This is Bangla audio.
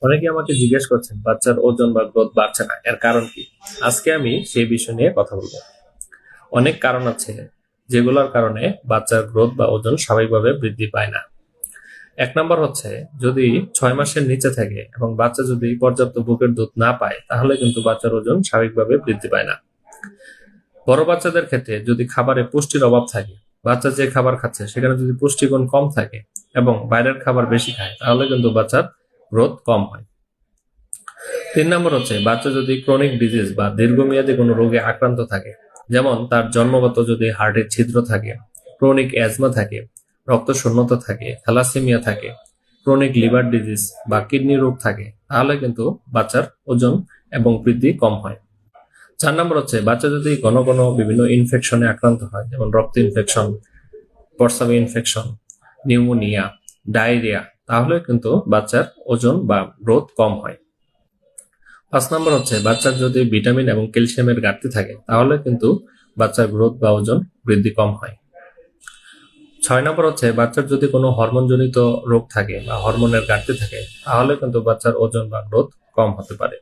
অনেকে আমাকে জিজ্ঞেস করছেন বাচ্চার ওজন বা গ্রোথ বাড়ছে না, এর কারণ কি? আজকে আমি সেই বিষয় নিয়ে কথা বলবো। অনেক কারণ আছে যেগুলোর কারণে বাচ্চার গ্রোথ বা ওজন স্বাভাবিকভাবে বৃদ্ধি পায় না। এক নম্বর হচ্ছে, যদি 6 মাসের নিচে থাকে এবং বাচ্চা যদি পর্যাপ্ত বুকের দুধ না পায়, তাহলে কিন্তু বাচ্চার ওজন স্বাভাবিকভাবে বৃদ্ধি পায় না। বড় বাচ্চাদের ক্ষেত্রে যদি খাবারে পুষ্টির অভাব থাকে, বাচ্চা যে খাবার খাচ্ছে সেখানে যদি পুষ্টিগুণ কম থাকে এবং বাইরের খাবার বেশি খায়, তাহলে কিন্তু বাচ্চার গ্রোথ কম হয়। 3 নম্বর হচ্ছে, বাচ্চা যদি ক্রনিক ডিজিজ বা দীর্ঘমেয়াদী কোনো রোগে আক্রান্ত থাকে, যেমন তার জন্মগত যদি হার্টের ছিদ্র থাকে, ক্রনিক অ্যাজমা থাকে, রক্ত শূন্যতা থাকে, থ্যালাসেমিয়া থাকে, ক্রনিক লিভার ডিজিজ বা কিডনি রোগ থাকে, তাহলে কিন্তু বাচ্চার ওজন এবং বৃদ্ধি কম হয়। 4 নম্বর হচ্ছে, বাচ্চা যদি ঘন ঘন বিভিন্ন ইনফেকশনে আক্রান্ত হয়, যেমন রক্ত ইনফেকশন, প্রস্রাবে ইনফেকশন, নিউমোনিয়া, ডায়রিয়া, তাহলে কিন্তু বাচ্চার ওজন বা গ্রোথ কম হয়। 5 নম্বর হচ্ছে, বাচ্চার যদি ভিটামিন এবং ক্যালসিয়ামের ঘাটতি থাকে, তাহলে কিন্তু বাচ্চার গ্রোথ বা ওজন বৃদ্ধি কম হয়। 6 নম্বর হচ্ছে, বাচ্চার যদি কোনো হরমোনজনিত রোগ থাকে বা হরমোনের ঘাটতি থাকে, তাহলে কিন্তু বাচ্চার ওজন বা গ্রোথ কম হতে পারে।